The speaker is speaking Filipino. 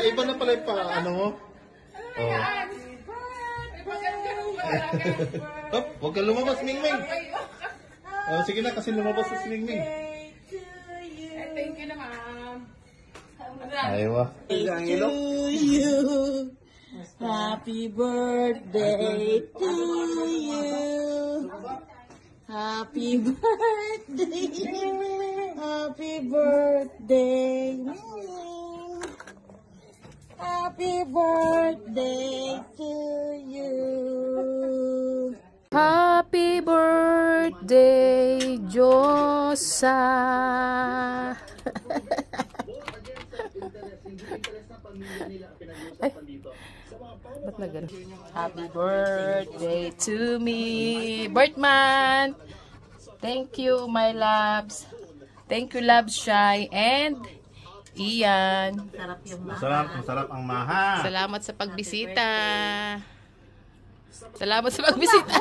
Iba na pala yung ano mo. Oh. Hop, huwag ka lumabas, Mingming. Oh, sige na, kasi lumabas si Mingming. Thank you na, ma'am. Aywa. To you. Happy birthday to you. Happy birthday. Happy birthday. Happy birthday to you. Happy birthday, Josa. Ay, ba't na gano'n? Happy birthday to me, Bertman. Thank you, my loves. Thank you, Loves Shy and Ian. Masarap ang maha. Salamat sa pagbisita. Salamat sa pagbisita.